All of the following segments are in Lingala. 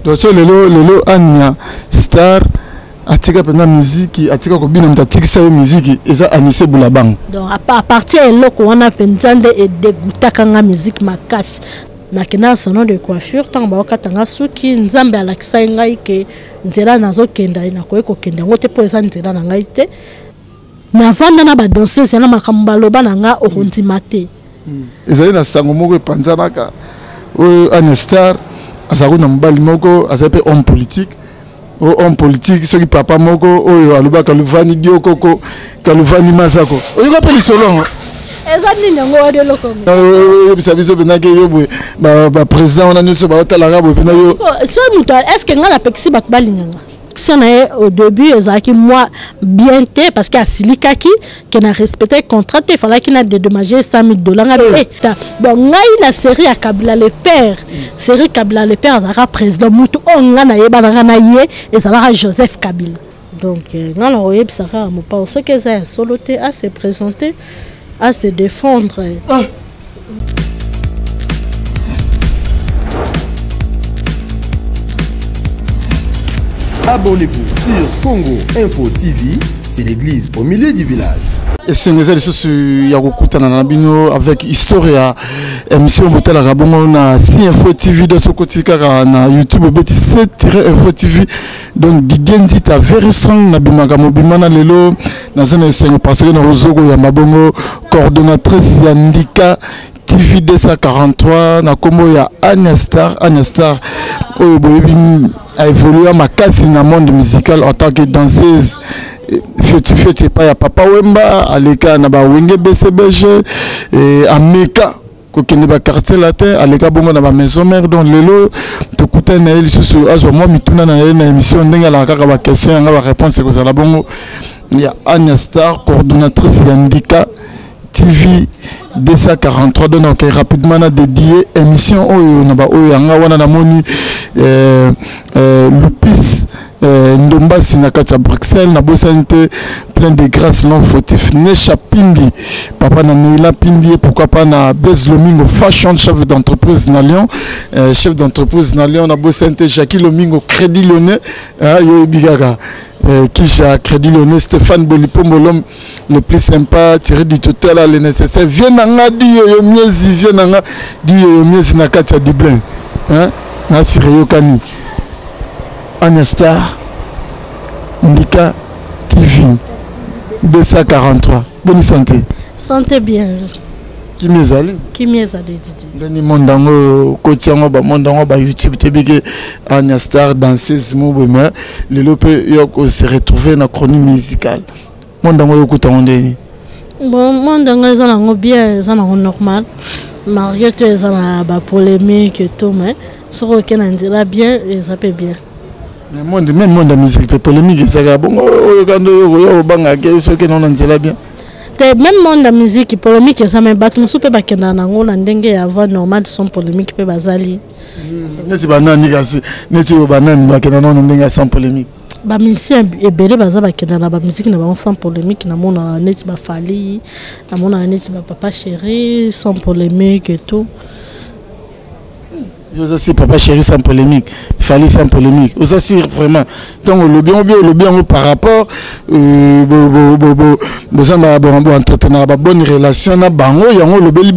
donc c'est lelo Anya Star atika pena musique atika ko bina mtatiki sa musique eza Anissé Boulabang. Donc à partir eloko wana pensande et dégouta nga musique makasi nakina salon de coiffure tant ba katanga suki nzambe alakisa ngai ke nzela nazo kenda ina ko kenda ngote po eza nzela na ngai te na vanda na ba danseuse na makambo loba na nga orondima te ezali na sango moko panzanaka o Anya Star azako na mbali moko azape homme politique homme politique soki papa moko oyo aluba kaluvani diokoko kaluvani masako oyiko pe lisolo ezani nyango wade loko bisa biso benake yo boye ba président on a nyonso ba otalaka boye pena yo so muto est-ce que ngala pexi bat balinganga si on est au début ezaki moi bien té parce que asilikaki que na respecté contrat il fallait qu'il a dédommagé $100,000 bon ngai la série à Kabila le père série Kabila le père azaka président mutu on na yeba na ye ezala Joseph Kabila donc ngala oyebisaka mo pas ce que ça solo té à se présenter à se défendre. Abonnez-vous sur Congo Info TV, c'est l'église au milieu du village. Et c'est une chose Yango avec Historia, émission Motel Arabon, na Info TV de ce côté na YouTube, C-Info TV. Donc, Digendi ta very song, na Bimaka Mobimana Lelo, na zone parce que na Rozogo Yamabongo, coordonnatrice Yandika. TV 243 na kombo ya Anya Star a évolué ma casse dans le monde musical en tant que danseuse fioti pas ya Papa Wemba aleka na ba wenge BCBG et Ameka kokende ba quartier latin aleka bongo na ba maison mère donc lelo to kutana ele susu azo moi mituna na émission ndenga la kaka ba question nga ba réponse ko za la bongo ya Anya Star coordonnatrice Yandika TV 243 donc rapidement na dédié émission oyo na ba oyo nga wana na moni Lupis Ndomba Sinakacha Bruxelles na bosanité plein de grâce non fautif Nesha Pindi papa na Neila Pindi pourquoi pas na Blaise Lomingo fashion chef d'entreprise na Lyon chef d'entreprise na Lyon na bosanité Jackie Lomingo Crédit Lyonnais yo bigaga qui a Crédit Lyonnais Stéphane Bolipombo l'homme le plus sympa tiré du total à le nécessaire viens nga di yo miezi viens nga di yo miezi na Katia Diblin hein na Sireyo Kani Anya Star Ndika TV 243 bonne santé bien qui m'ezali Didi ngani mondango kotiango ba mondango ba YouTube tebike Anya Star danseuse mobema le lope yo se retrouver na chronique musicale mondango yo kutango bon mondango ezana bien ezana normal malgré tout ezana ba polémique et tout mais sur aucun endira bien et ça peut bien mais même monde de musique polémique ça ga bon quand yo banga ke so ke non ndela bien même monde de musique polémique ça mais battu soupe ba kenda nango na ndenge ya voix normale son polémique pe bazali nesi banani kasi nesi banani ba kenda non ndenge sans polémique ba musicien ebele baza ba kenda na ba musique na ba sans polémique na mona neti ba Fali na mona neti ba Papa Chéri sans polémique et tout. Vous aussi Papa Chéri sans polémique, Fali sans polémique. Vous aussi vraiment donc le bien par rapport entretenir une bonne relation na bango yango le beli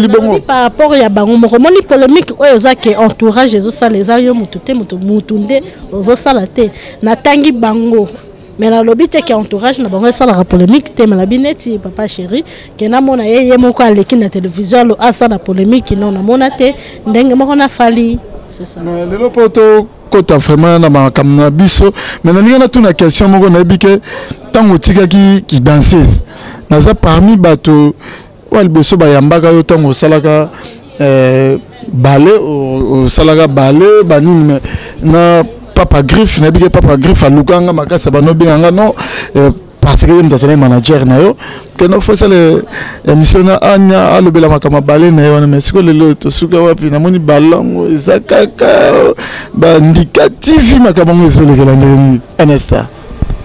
bon par rapport ya bango moni polémique oyo zake entourage ezo sala yo mutunde ozo sala te na tangi bango mais la lobby te qui entourage na bango sala la polémique te la bineti Papa Chéri que na mona ye moko aleki na télévision lo asa la polémique non na mona te ndenge moko na Fali c'est ça mais le poto kota vraiment na makamna biso mais na linga tuna question moko na bike tango tika ki danseuse naza parmi bato wal boso ba yambaka yo tango salaka ballet au salaka ballet banini na Papa Griffe na bige Papa Griffe alukanga makasa bano binganga non parce que yemta sala manager na yo que no faut ça le émission na Anya alobela makama ballet na yo mais siko lelo to suka wapi na moni balango ezakaka bandika TV makama ngezole kala ndeni Anya Star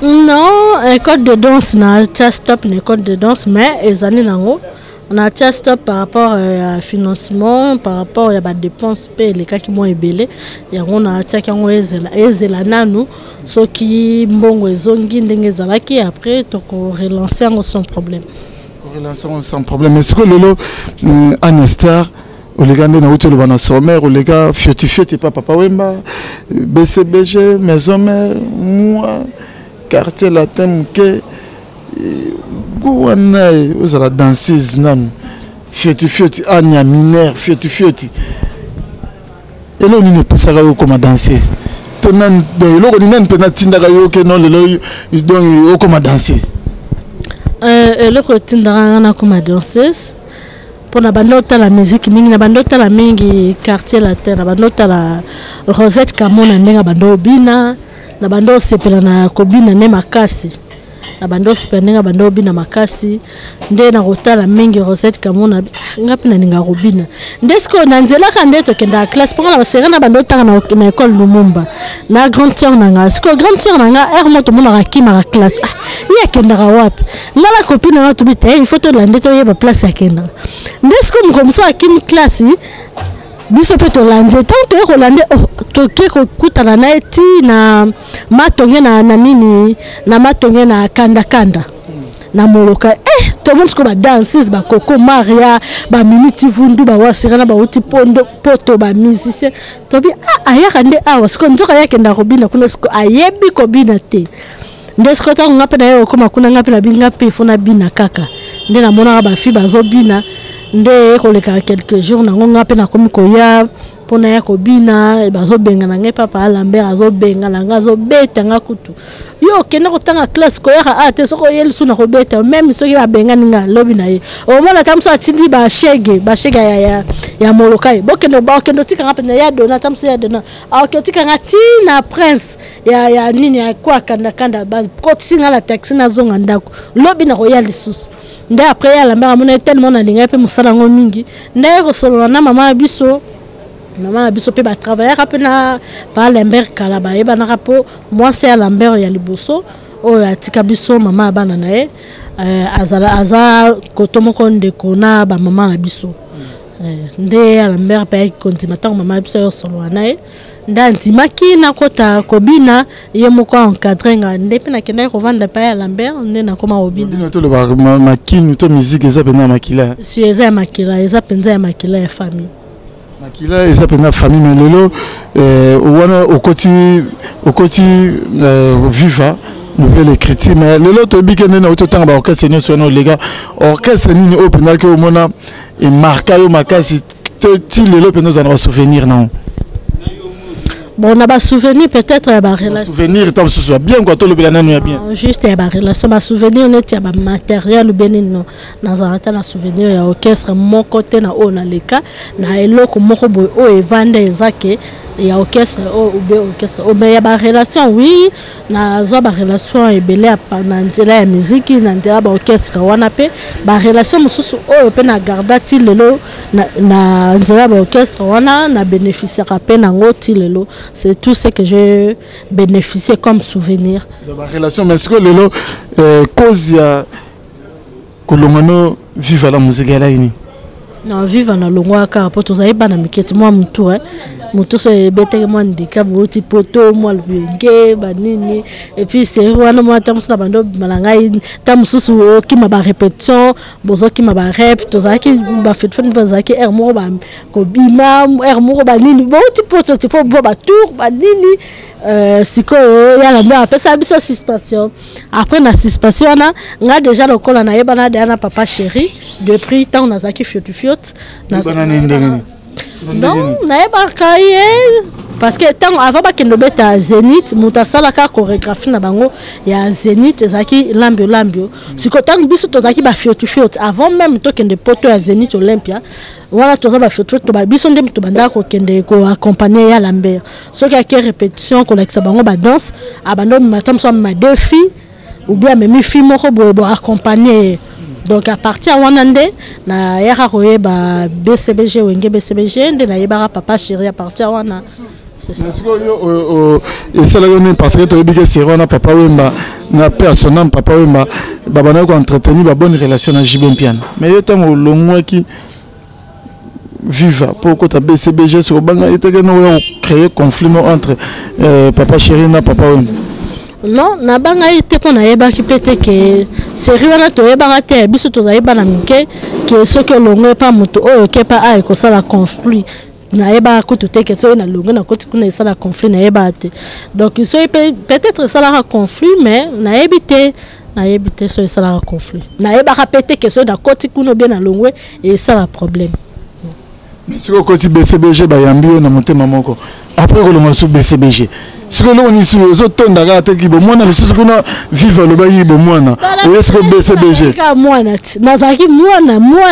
non école de danse na stop une école de danse mais ezali nango On a tia stop par rapport à financement, par rapport à des dépenses, les cas qui m'ont ébélé. Et on a tia qui ont ezela nanu, ceux qui mbongo ezongi ndengezalaki après donc relancer sans problème. Relancer sans problème. Est-ce que lelo Anestar les gars na uti le bana sommaire les gars fioti pas papa wemba BCBG maison mère moi quartier latin que Gouana, vous allez danser, nam. Fioti, Anya mineur, fioti. Et là, on n'est pas ça comme danseuse. Tonan, donc, là, on n'est pas tinda que non, le donc, comme danseuse. Le côté tinda comme danseuse. Pour la bandota la musique, la bandota la mingi quartier latin, la bandota la Rosette Camona, la bandobina, la bando sepela na kobina ne makasi. Na bando sipenenga bando bina makasi nde na rotala mingi Rosette Camona ngapi na ninga robina ndesko na nzela kande to kenda classe pour la basera na bando tanga na école Lumumba na grande sœur nanga sko grande sœur nanga moto mona rakima la classe ya kenda wapi ngala copine na to bite il faut to lande to yeba place ya kenda ndesko mkomso akim classe biso pe to lande tant que rolande to ke ko kutana na eti na matonge na nini na matonge na kanda na moloka to monde ko ba danseuse ba Coco Maria ba miniti vundu ba wasira ba uti pondo poto ba musicien to bi aya kande wasko nzoka yake nda robina kuna sko ayebi ko bina te ndesko ta ngape na yo koma kuna ngape na binga pe fona bina kaka nde na mona ba fi ba zo bina nde ko leka quelques jours na ngape na komi ko ya pona ya kobina bazo benga na ngai papa Lambert azo benga na nga zo beta nga kutu yo kena ko tanga classe ko ya te soko yel suna ko beta même soki ba benga ninga lobi na ye o mona tamso atindi ba shege ya molokai bokendo ba kendo tika ngapa na ya dona tamso ya dona a tika ngati na prince ya nini ya kwa kanda ba ko tsinga la taxi na zonga ndako lobi na ko ya lisusu nde après ya Lambert amona tellement na linga pe musala ngo mingi nde ko solo na mama biso maman a biso pe ba travailler rapena par Lambert Kalaba eba na rapo moi c'est à Lambert ya liboso o atika biso mama bana nae aza kotomoko ndeko na ba mama na biso nde à Lambert pe kontimata mama biso yo solo nae ndanti maki na kota kobina ye moko encadrer nde pe na kenda ko vanda pa ya Lambert nde na koma obina to le ba makini to musique eza pena makila si eza makila eza penza ya makila ya famille makila eza pena famille mais lelo wana okoti viva nouvelle écriture mais lelo to bikende na ototanga ba orchestre ni sono les gars orchestre ni o pena ke o mona et marka yo makasi ti lelo pena za na souvenir non. Bon, on a des souvenirs peut-être à la relation. Souvenirs, tant que ce soit bien, quoi, tout le bien. Juste à la relation, ma souvenir, on est à matériel, bénin, dans un souvenir, il y a orchestre, mon côté, na o na leka, na elo, comme mon robot, o et vande, ezake, il y a orchestre, o ou bien orchestre. Mais il y a des relations, oui, na zo ba relation et belé à nantela ya musique, nantela ba orchestre, wana pe, ba relation, mususu, o pe na garda ti lelo, na nantela ba orchestre, wana na bénéficier à peine en ti lelo. C'est tout ce que j'ai bénéficié comme souvenir. Dans ma relation, mais est-ce que lelo cause ya kolongano vive la musique là ini? Non, vive na longwa car pour tous aïba na miketi moi mutu mutu se bete moi handicap oti poto moi lubenge banini et puis c'est wana moi tamsu na bando malangai tamsusu ki ma ba répétition bozo ki ma ba rep tous aki ba fait bazaki mo ba ko bima mo ba nini bo oti poto il faut bo ba tour ba nini siko ya la mba pesa biso suspension après na suspension na nga déjà le kola na yeba na na papa chéri depuis tant na zaki fiot na non na yeba kaye parce que tant avant ba kendo beta Zénith mutasala ka chorégraphie na bango ya Zénith zaki lambio siko tant biso to zaki ba fiot avant même to kende poto ya Zénith Olympia voilà tout ça ba fiot to ba biso ndem to banda ko kende ko accompagner ya Lambert so ki a répétition ko la bango ba danse abando matam so ma deux filles ou bien même fille moko bo accompagner. Donc à partir wanande na yaka koye ba BCBG wenge BCBG nde na yebara papa chéri à partir wana c'est ça. Et ça là parce que tu as dit que c'est Rona papa Wemba na personnel papa Wemba babana ko entretenir ba bonne relation na Jibon Piano mais yo temps au long qui viva pourquoi tu as BCBG sur banga et tu as créé conflit entre papa chéri na papa Wemba. Non, na banga ite pona yeba ki pete ke seri wana to yeba te biso to yeba na mike ke so ke longo pa muto o ke pa ai ko sala conflit na yeba ko to te ke so na longo na ko ti kuna sala conflit na yeba te donc so peut-être sala conflit mais na yebite so sala conflit na yeba ka pete ke so da ko ti kuna bien na longo et ça la problème. Mais si ko ti BCBG ba yambio na motema moko après ko longo sou BCBG ce que l'on est sur les autres d'ailleurs qui bon moi na lisusu kuna vivre le bayi bon moi na est-ce que BCBG moi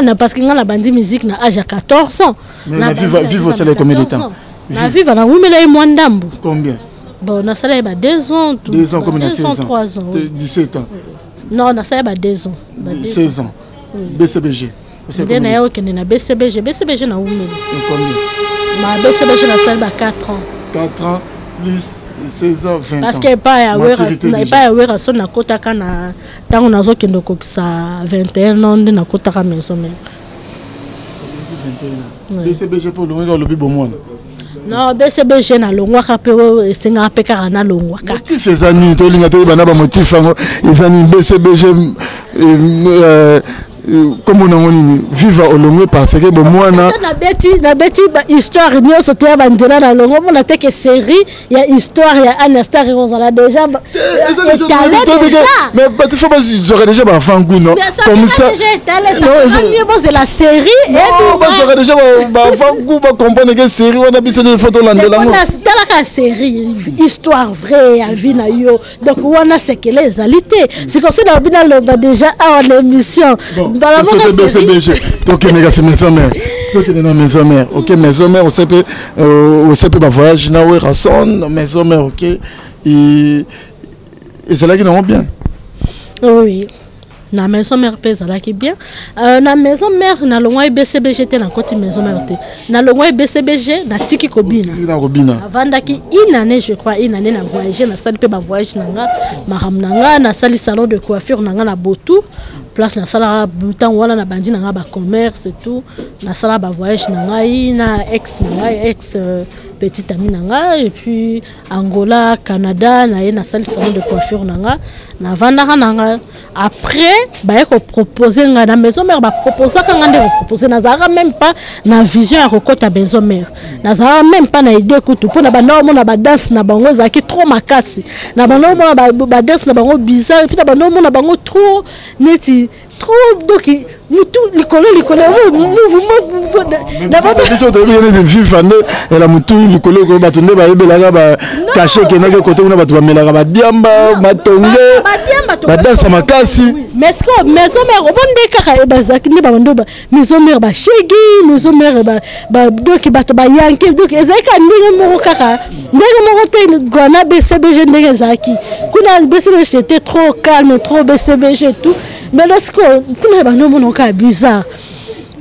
na parce que ngana bandi musique na âge à 14 ans na vivre c'est les combien de temps na vivre na wimela e mwandambu combien bon na sala ba 2 ans 2 ans comme na 16 ans 3 ans 17 ans non na sala ba 2 ans 16 ans BCBG c'est na yo kende na BCBG na wimela combien ma BCBG na sala ba 4 ans 4 ans plus 16 ans 20 ans parce que pas ya wera so na kotaka na tango nazo kendo kokisa 21 ans na kotaka maison mère 21 ans BCBG pour le ngalo bi bomona non BCBG na longwa ka pe senga pe ka na longwa ka motif ezani to linga to bana ba motif ngo ezani BCBG comme on a viva au long parce que bon moi na beti histoire nyonso to ya bandela na longo mona te que série ya histoire ya Anastar Rosala déjà mais tu faut pas j'aurais déjà ba fan goût non comme ça c'est la série et j'aurais déjà ba fan goût ba comprendre que série on a besoin de photos là dedans c'est la série histoire vraie ya vie na yo donc on a c'est que les alités c'est comme ça dans le déjà à l'émission c'est BCBG donc c'est maison mère donc il est dans maison mère OK maison mère on sait pas voyage na ouais rason maison mère OK et c'est là qui nous bien oui na maison mère pesa là qui bien na maison mère na longwa BCBG te na côté maison mère te na longwa BCBG na tiki kobina avant qui une année je crois une année na voyager na salle pe ba voyage nanga maram nanga na salle salon de coiffure nanga na botu place na sala bouton wala na bandi nanga ba commerce et tout na sala ba voyage nanga na ex petite amie nanga et puis Angola Canada na salle salon de coiffure nanga na vanda nanga après ba ko proposer nga na maison mère ba proposer nga ndeko proposer na zara même pas na vision ya kokota maison mère na zara même pas na idée kutu pona ba no na ba danse na bango zaki trop makasi na ba no na ba danse na bango bizarre puis na ba no na bango trop neti trop donc mutu likolo mouvement d'abord biso to bien de vivre et la mutu likolo ko batunde ba yebelaka ba caché ke na ke côté na batu ba melaka ba diamba matonge ba danse makasi mais ce que maison mère obonde kaka e bazaki ne ba bando ba maison mère ba shegi maison mère ba donc bato ba yanke donc ezaka ndenge moko kaka ndenge moko te gona BCBG ndenge zaki kuna BCBG c'était trop calme trop BCBG tout mais lorsque kuna bando mono ka bizarre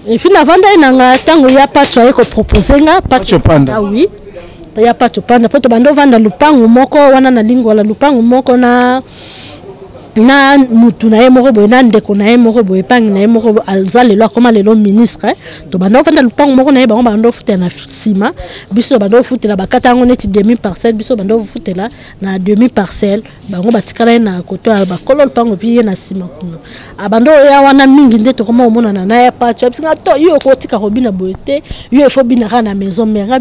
et puis na vanda nanga tango ya pacho ayeko proposer nga pacho panda ah oui ya pacho panda poto bando vanda lupangu moko wana na lingwa lupangu moko na mutu na ye moko boye na ndeko na ye moko boye pangi na ye moko alza lelo akoma lelo ministre to bando vanda lupangu moko na ye bango bando futela na sima biso bando futela bakata yango neti demi parcelle biso bando futela na demi parcelle bango batikala na koto ya bakolo lupangu pi ye na sima kuna abando ya wana mingi nde to koma omona na ya pacho bisinga to yo ko tika kobina boye te yo efo bina kana maison mère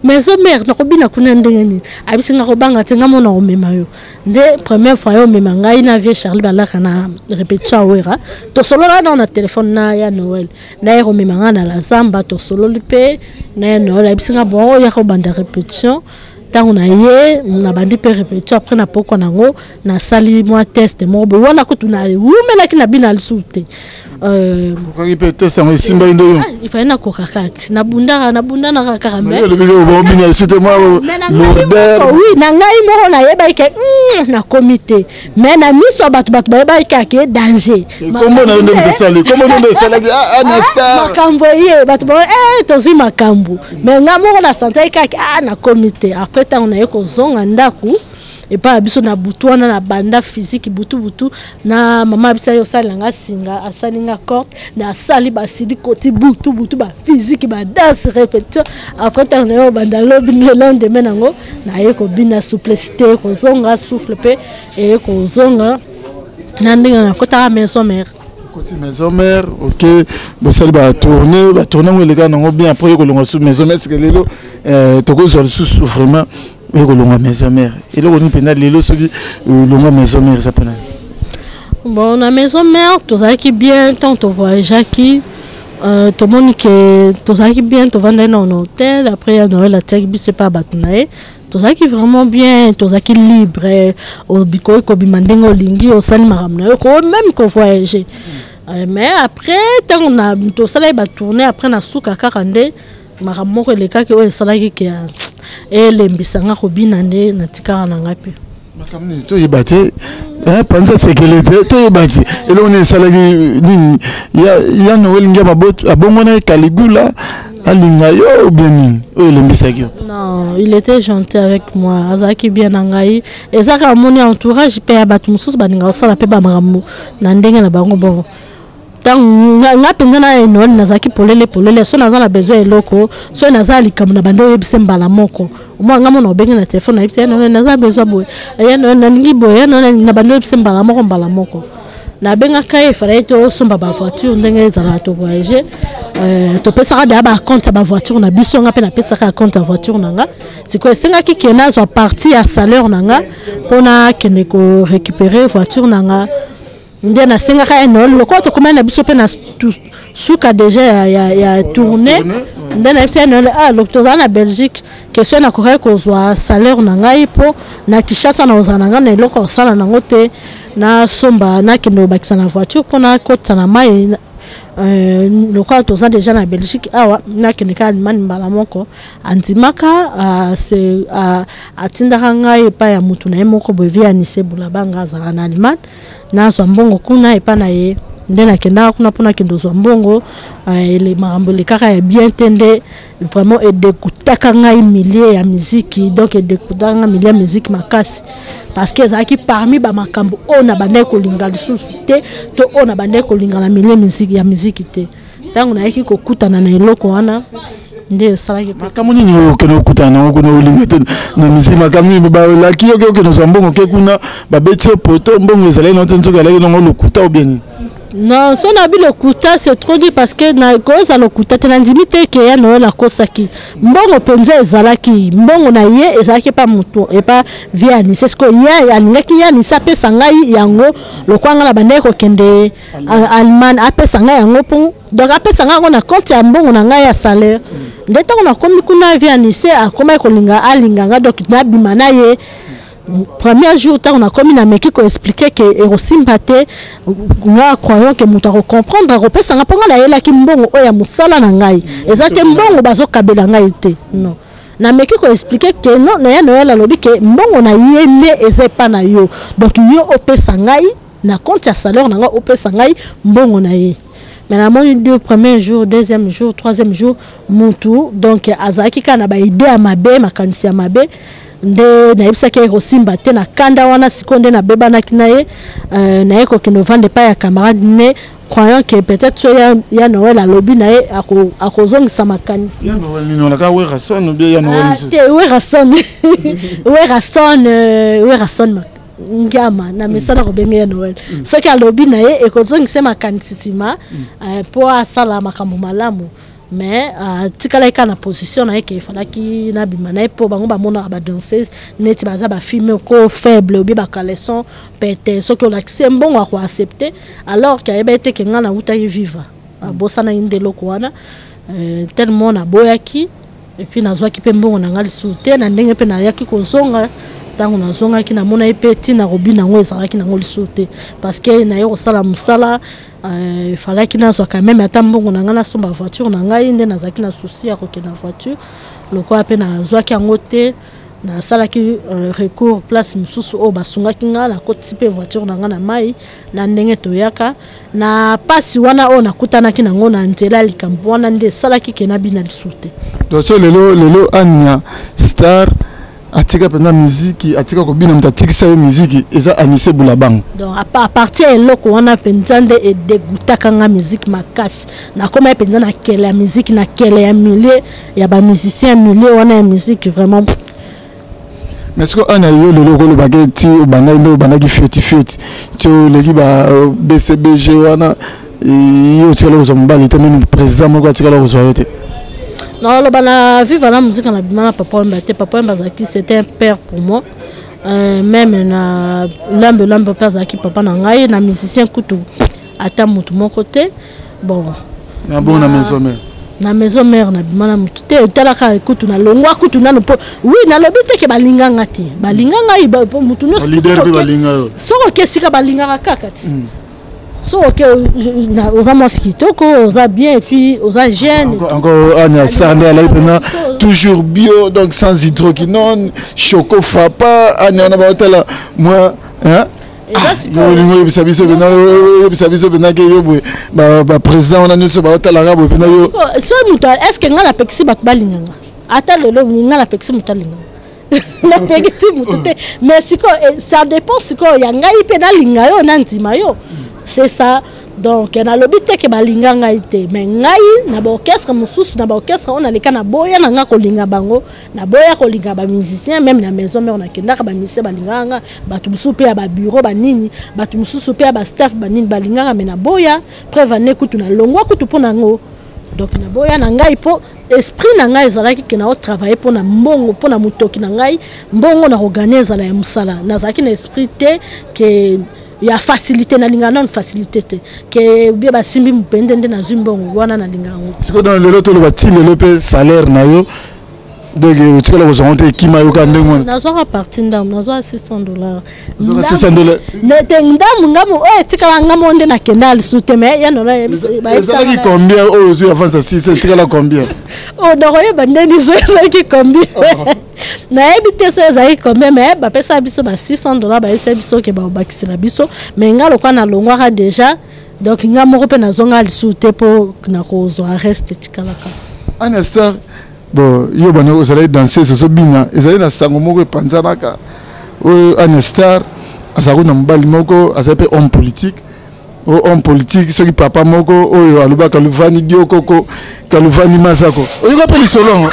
maison mère na kobina kuna ndenge ni abisinga ko banga tenga mona o mema yo nde première fois yo mema ngai na vie Charles balaka na répétition wera to solo na na téléphone na ya Noël na yero mema na la zamba to solo lipe na ya Noël abisinga bon ya ko banda répétition tango na ye na bandi pe répétition après na poko nango na sali moi test mo bo wana ko tuna umela ki na bina lisuté Pourquoi peut tester un simba indo? Il fallait na kokakati. Na bunda na karambe. Le vidéo bon bien c'était moi l'odeur. Oui, na ngai mo na yeba ke na comité. Mais na miso batu ba ke danger. Comment on a de saler? Comment on a de saler? Ah Nesta. Makambo ye batu ba tozi makambo. Mais nga mo na santé ke na comité. Après ta on a ko zonga ndaku. Et pas biso na butuana na banda physique butu na mama bisa yo salanga singa asalinga corde na sali basili koti butu ba physique ba danse répétition après ta na banda lobi le lendemain nango na yeko bina souplicité ko zonga souffle pe et ko zonga na ndinga na kota maison mère côté maison mère OK bo sali ba tourner les gars nango bien après ko longa sous maison mère c'est que lelo to ko zo sous vraiment et que l'on a maison mère et là on y pénal les lots qui l'on a maison mère ça pénal bon on a maison mère tout ça qui bien tant on voyage qui tout le monde que tout ça qui bien tout va dans un hôtel après il y a la tech c'est pas batunae tout ça qui vraiment bien tout ça qui libre au biko ko bimandengo lingi au sali maramna ko même qu'on voyager mais après tant on a tout ça là va tourner après na souka 42 maramoko les cas que on salaki qui et les mbisanga kobina nde na tikara na ngapi makamni to yebate panza sécurité to yebati et là on est salaki nini ya Noël ngama bot abongona Caligula alinga yo ou bien nini o les mbisaki non il était gentil avec moi azaki bien ngai et ça ka moni entourage pe ya batu mususu baninga osala pe ba maramu na ndenge na bango bongo tant nga pengana eno nazaki polele so nazala besoin eloko so nazali likambo na bando yebise mbala moko moi nga mona obenga na téléphone na yebise eno nazala besoin boy eno na ngi boy eno na bando yebise mbala moko na benga kai fallait to somba ba voiture ndenge ezala to voyager to pesa da ba compte ba voiture na biso nga pe na pesa ka compte voiture nanga siko senga ki kena zo partie à salaire nanga pona kene ko récupérer voiture nanga ndia na senga ka eno loko to komana na biso pe na suka déjà ya tourner ndia na eno loktoza na Belgique question na ko zo salaire nanga ipo na Kishasa na ozana na loko sala nango te na somba na kendo bakisa na voiture pona kota na mai local toza déjà na Belgique awa na kenika Allemagne mbala moko andimaka c'est atindaka ngai epa ya mutu na ye moko boye anise bulabanga azala na Allemagne na zambongo kuna epa na ye nde nakendaka kuna mpona kendo zwa mbongo ele makambo lekaka ya bien tende vraiment edekutaka ngai milieu ya miziki donc edekutaka ngai milieu ya miziki makasi parce que ezalaki parmi bamakambo oyo na bandai kolinga lisusu te to oyo na bandai kolinga na milieu ya miziki te ntango nayaki kokutana na eloko wana nde esalaki makambo nini oyo okende okutana nango kuna olinga te na miziki makambo nini balaki yoki okende zwa mbongo ke kuna babeti yo poto mbongo ezalaki nango te nzoki alaki nango lokuta obie nini non son abi le kuta c'est trop dit parce que na koza le kuta te ndimite ke ya no la kosaki mbongo penza ezalaki mbongo na ye ezalaki pa mutu et pas via ni c'est ce que ya ngaki ya ni sape sangai yango lokwanga na bande ko kende Allemagne ape sangai yango pon donc ape sangai ngo na compte ya mbongo na ngai ya salaire ndeta ko na komi kuna via ni se akoma ko linga alinga nga donc na bimana ye premier jour on a commis na meki ko expliquer que erosimbate nga croyant que muta ko comprendre ko pesa nga ponga na yela ki mbongo oya musala na ngai ezate mbongo bazo kabela ngai te non na meki ko expliquer que non na ya noela lobi que mbongo na ye ne ezepa na yo donc yo opesa ngai na compte ya salaire na nga opesa ngai mbongo na ye. Mais la mon deux premier jour, deuxième jour, troisième jour, mutu donc azaki kana ba idée à mabe makanisi ya mabe nde na yebisa ke rosimba te na kanda wana sikonde na beba na kinaye na yeko kino vande pa ya camarade ne croyant que peut-être ya Noël a lobby na ye akozongisa makanisi ya Noël ni na ka we rason ou bien ya Noël te we rason ngama na mesala ko benga ya Noël ce que a lobby na ye ekozongisa makanisi sima po asala makambo malamu. Mais tikala ka na position na yeke falaki na bimana po bango ba mona ba danseuse neti baza ba filmer ko faible ou bien ba caleçon pete ce que l'accès bon à accepter alors qu'il y a été que ngana uta viva bossa na indelo ko wana tellement na boyaki et puis na zwa ki pe mbongo na ngali soute na ndenge pe na yaki ko zonga tango na zonga ki na mona epeti na robina ngo ezala ki na ngo lisute parce que na yo sala musala il fallait qu'il na so quand même atambongo na ngana somba voiture na ngai nde nazaki na souci ya ko ke na voiture loko ape na zwa ki ngote na sala ki recours place msusu o basunga ki ngala ko tipe voiture na ngana mai na ndenge toyaka na pasi wana o nakutana ki na ngona nzela likambo wana nde sala ki ke na bina lisute donc so lelo anya star atika pena musique atika ko bina mtatiki sa musique eza Anissé Boulabang donc à partir eloko wana pensande et dégutaka nga musique makasi na koma penza na kele ya musique na kele ya milieu ya ba musicien milieu wana ya musique vraiment. mais est-ce que on a eu le logo le baguette au bana ndo bana ki feti to leki ba BCBG wana yo tshela go zombali te même président moko atika go zoyote. Non, le bana vive la musique on a bien papa Mbazaki c'était un père pour moi. Même na lambe père Zaki papa na ngai na musicien kutu ata mutu mon côté. Bon. Na bon na maison mère. Na maison mère na bimana mutu te tala ka kutu na longwa kutu na no. Oui, na lobite ke balinga ngati. Balinga ngai ba mutu no. Leader bi balinga yo. Soko kesika balinga kakati. So ok, aux mosquito, aux bien et puis aux jeunes. Encore on a sardé à la toujours bio donc sans hydroquinone, choco fapa, on a pas là moi hein. Yo bisabiso bena ke yo ba président on a nyso ba hôtel arabe bena yo. So muta est-ce que ngala pexi bat balinganga? Ata lelo ngala pexi mutalinga. La pexi mutute mais siko ça dépend siko ya ngai pe na linga yo na ntima yo. C'est ça. Donc na lobite ke balinga ngai te mais ngai na ba orchestre mususu na ba orchestre on a leka na boya na nga ko linga bango na boya ko linga ba musicien même na maison mais on a kenda ba musicien balinga nga batu mususu pe ba bureau ba nini batu mususu pe ba staff ba nini balinga nga mais na boya preuve ne kutu na longwa kutu pona ngo donc na boya na ngai po esprit na ngai ezalaki ke na o travailler pona mbongo pona mutoki na ngai mbongo na organiser la musala na zaki na esprit te ke ya facilité na linga non facilité que bien ba simbi mpende nde na zumbongo wana na linga ngo siko dans le loto le bati le pe salaire na yo donc tu la vous monter qui ma yo ka ndengo na zo ka partir ndam na zo $600 $600 ne te ndam ngamo tika ngamo nde na kenal sute me ya no ba ça qui combien oh je avance à 6 tika la combien oh no yo bande ni zo qui combien na ebite so ezai combien mais ba pesa biso ba $600 ba esa biso ke ba bakisela biso mais ngalo kwa na longwa déjà donc ngamo pe na zonga sute po na ko zo reste tikalaka Anastar bon yo bana vous allez danser ce bina ezali na sango moko panzanaka Anastar azako na mbali moko azape homme politique homme politique soki papa moko oyo aluba kaluvani diokoko kaluvani masako oyo ko peli solongo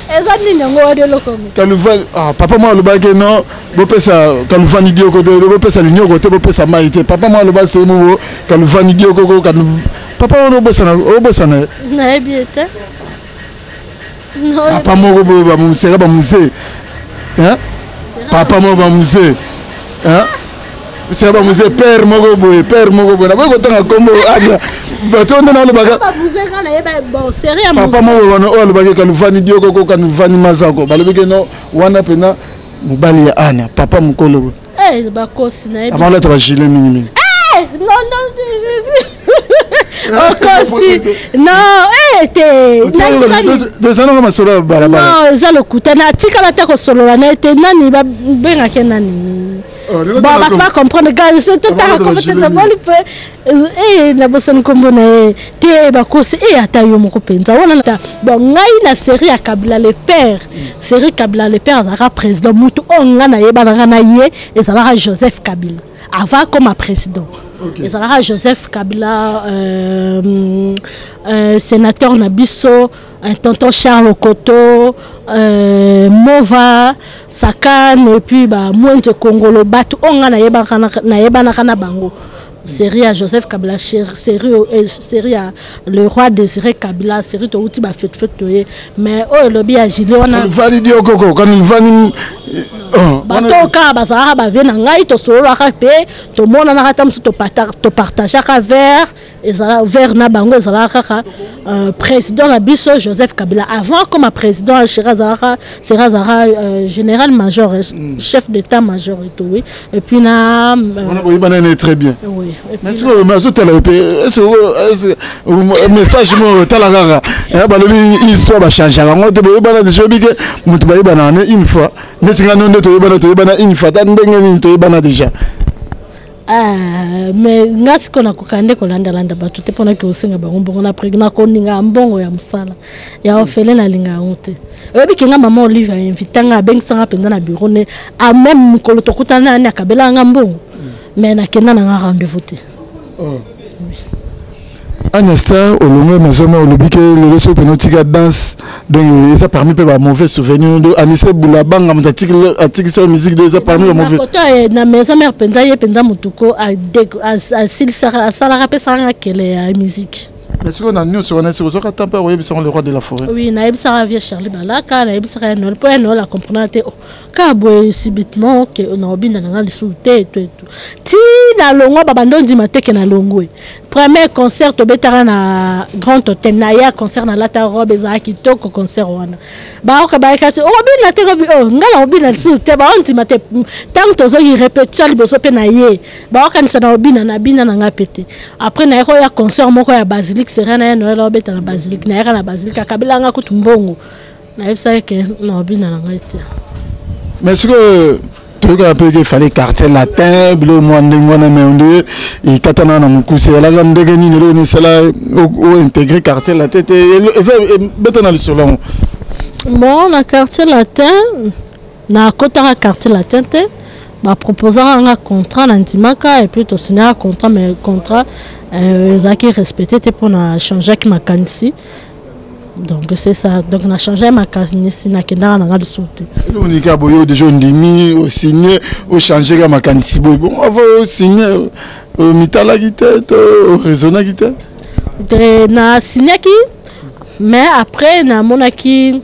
ezani nango de lokomo kaluvani papa mo aluba ke non bo pesa kaluvani dioko de bo pesa linyoko te bo pesa maite papa mo aluba se mo kaluvani diokoko papa ono bosana na ebiete papa moko ba musée ba musée hein papa moko ba musée hein c'est ba musée père moko boy na ko tanga kombo anya bato ndana lo baga ba musée kana yeba bon série ya papa moko wana o lo baga kaluvani dioko ko kanuvani mazako balobike no wana pena mobali ya anya papa mukolo ba kosi na yeba amala ta ba gilet mingi non Okosi non des années masolo balabala non za lokutana tika la ta ko solo na te nani ba benga ke nani ba ba comprendre gars tout ta comprendre boli pe na bosan kombo na te ba kosi ata yo moko penza wana ta bon ngai na série ya Kabila le père série Kabila le père za président mutu onga na yeba na ye ezala Joseph Kabila avant comme président. Okay. Et ça va Joseph Kabila, sénateur Nabiso, tonton Charles Koto, Mova, Sakan, et puis Mouente Congolo, Batu, on a na bango. Série à Joseph Kabila, série à le roi Désiré Kabila, série de outil fait mais oh le bien agilé on a vani dio koko quand il vani bato ka bazara ba vena ngai to solo ka pe to mona na kata msu to partager ka verre ezala vers na bango ezala kaka président na biso Joseph Kabila avant comme président Shirazara général major chef d'état major et tout oui et puis na on a très bien oui mais est-ce que mazo tala est-ce message mo tala kaka ba lobi histoire ba changer ngo te boye bana déjà bike mutu ba bana une fois netinga nondo to bana une fois ta ndenge ni to bana déjà mais ngasi kona kokande kolanda batu te pona ke osenga bango mbongo na pregna koninga mbongo ya musala ya ofele na linga honte oyebi kenga mama Olive invitanga bengisanga penza na bureau ne a même mukolo tokutana na Kabela nga mbongo mais na kenda na rendez-vous te Anesta olongo mazoma olobike le leso penotika danse donc ça parmi peu ba mauvais souvenir de Anissa Boulabanga mutatika atikisa musique de ça parmi le mauvais na maison mère penza ye penza mutuko a sala rapesa kele musique. Est-ce qu'on a nous sur on sur ka tempa oui sont le roi de la forêt. Oui, na ebisa via Charlie Balaka, na ebisa no po no la comprendre ka boy subitement que on a obina na lisuté tout. Ti na longo babando ndi mateke na longwe. Premier concert au Betara na Grand Hôtel na ya concert na Lata Robe za kitoko concert wana. Ba o ka ba ka obina te ko ngala obina lisuté ba on ndi mate tant tozo y répéter liboso pe na ye. Ba o ka nsa na obina na bina na ngapete. Après na ko ya concert moko ya Basilique Serena Noël obeta na Basilique na ya na Basilique Kabila nga kutumbongo. Na yebisa ke na obina na ngate. Mais est-ce que tu as appris qu'il fallait quartier latin, bleu moindre mais et katana na mukuse la grande gagné ne cela ou intégrer quartier latin et betana le selon. Bon, na quartier latin na kota quartier latin te ba proposer un contrat n'antimaka et puis to signer un contrat mais contrat zaki respecté te pour na changer qui makanisi. Donc c'est ça. Donc on a changé ma canisi na kenda na ngadi sauté. On y a boyo déjà ndimi au signer au changer ma canisi bon on va signer au mitala guitare au résonner guitare. De na signer qui mais après na monaki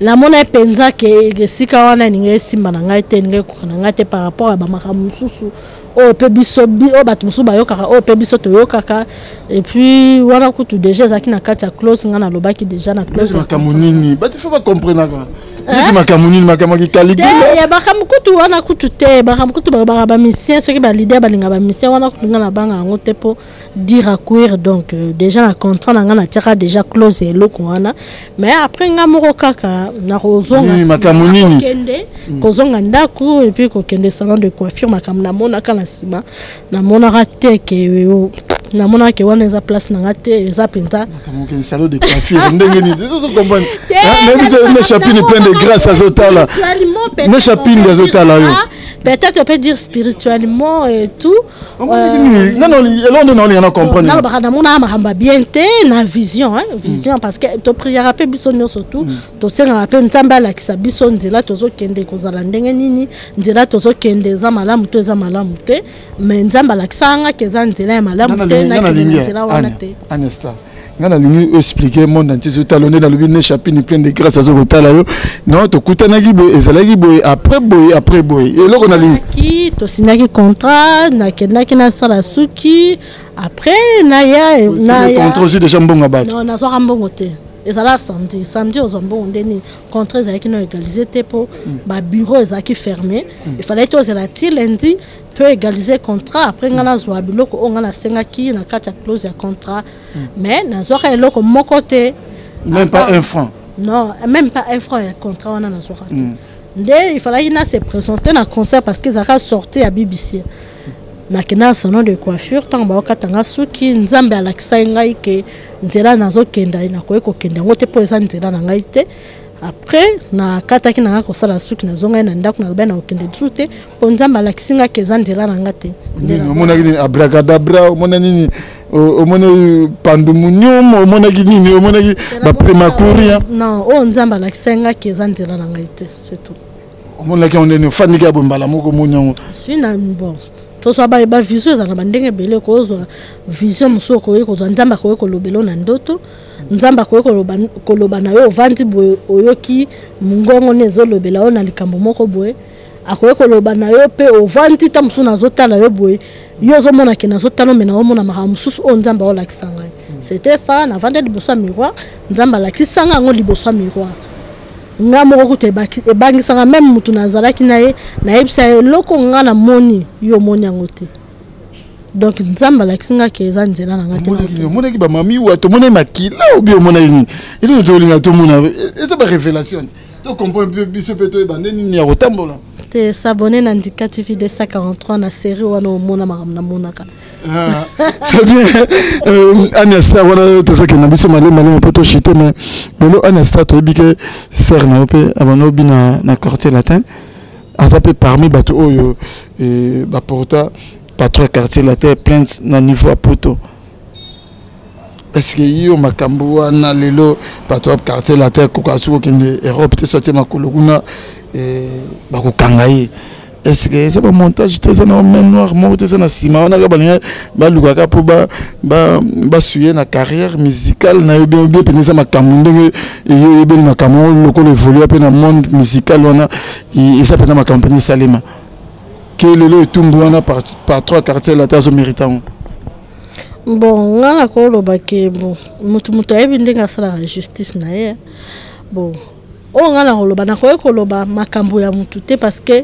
la mona penza ke sika wana ninge simba na ngai te ninge ko na ngai te par rapport à ba makamususu o pe biso bi o batu musu ba yokaka o pe biso to yokaka et puis wana kutu déjà zaki na kati ya close ngana lobaki déjà na close makamunini ba tu faut pas comprendre quoi c'est makamunini makamaki Caligula ya bakamukutu wana kutu te bakamukutu ba mission ceux qui ba leader ba linga ba mission wana kutu ngana banga ngote po dire à courir donc déjà na contrat na ngana tira déjà close et loko wana mais après ngamoko kaka na rozonga makamunini kende kozonga ndaku et puis ko kende salon de coiffure makamna mona kana sima na mona raté ke na mona ke wana za place na ngate eza penta comme salon de coiffure ndenge ni tu comprends même les chapines plein de grâce à Zotala les chapines de Zotala peut-être on peut dire spirituellement et tout non non il y en a comprendre na ba na mona mahamba bien te na vision vision parce que to prière pe biso surtout to senga pe ntamba la kisa biso nzela tozo kende kozala ndenge nini nzela tozo kende za malamu to za malamu te mais nzamba la kisa nga keza nzela ya malamu te na nzela wana te Anesta ngana lingi expliquer monde entier zo talonner dans le bin chapine plein de grâce à zo kotala yo non to kutana gi boy ezalaki boy après boy et là on a lingi ki to sinaki contrat na kenaki na sala suki après na ya contrat aussi déjà mbonga ba non na zo mbongo te ezala samedi aux ambons ndeni contrat ezaki no égaliser te po ba bureau ezaki fermé il fallait to zela ti lundi peut égaliser contrat après ngana zo biloko ngana senga ki na kati clause ya contrat mais na zo ka eloko moko te même pas un franc non même pas un franc ya contrat wana na zo ka ndé il fallait na se présenter na concert parce que ça a sorti à BBC na kena salon de coiffure tant ba okatanga suki nzambe alakisa ngai ke nzela nazo kenda na ko kenda ngote po eza nzela na ngai te après na kata ki na ko sala suki na zonga na ndako na bana okende tsute po nzambe alakisa ngai ke eza nzela na ngate mona ki abracadabra mona nini o mona pandumunyum o mona ki nini o mona ki ba premacuria non o nzambe alakisa ngai ke eza nzela na ngai te c'est tout o mona ki on est fan ka bombala moko monyango suis na bon to so ba vision za na bandenge bele ko zo vision musoko ko zo nzamba ko lobelo na ndoto nzamba ko loba na yo vandi boy oyoki mungongo nezo lobela ona likambo moko boy akoye ko loba na yo pe o vandi ta musuna zotala yo boy yozo mona ke nazo talo mena o mona maka mususu o nzamba o lakisanga c'était ça na vanda liboso miroir nzamba lakisanga ngo liboso miroir nga moko kute ebangisanga même mutu nazalaki naye nayebisa eloko nga na moni yo moni yango te donc nzamba lakisinga ke eza nzela na nga te mona ki ba mami wa to mona makila ou bien mona nini et to linga to mona c'est pas révélation to comprends un peu biso peto e bande nini ya kotambola te s'abonner na Ndika TV 243 na série wana mona na monaka c'est bien Anasta wana to saki na biso malé poto chité mais lelo Anasta to bike ser na opé abano bina na quartier latin azape parmi bato oyo et ba porta patron quartier latin plainte na niveau à poto. Est-ce que yo makambo wana lelo patron quartier latin kokasu ko kende Europe te sorti makolokuna ba ko kangaye. Est-ce que c'est pas montage te na main noir mo te na sima wana ka balinga ba lukaka po ba suyer na carrière musicale na yo bien penza makambo ndenge yo yebeli makambo lokolo évoluer pe na monde musical wana et ça peut ma campagne Salema que lelo etumbu wana par trois quartiers la terre méritant. Bon ngala ko lo bake bon mutu ayebi ndenge asala justice na ye bon o ngala ko lo bana ko lo ba makambo ya mutu te parce que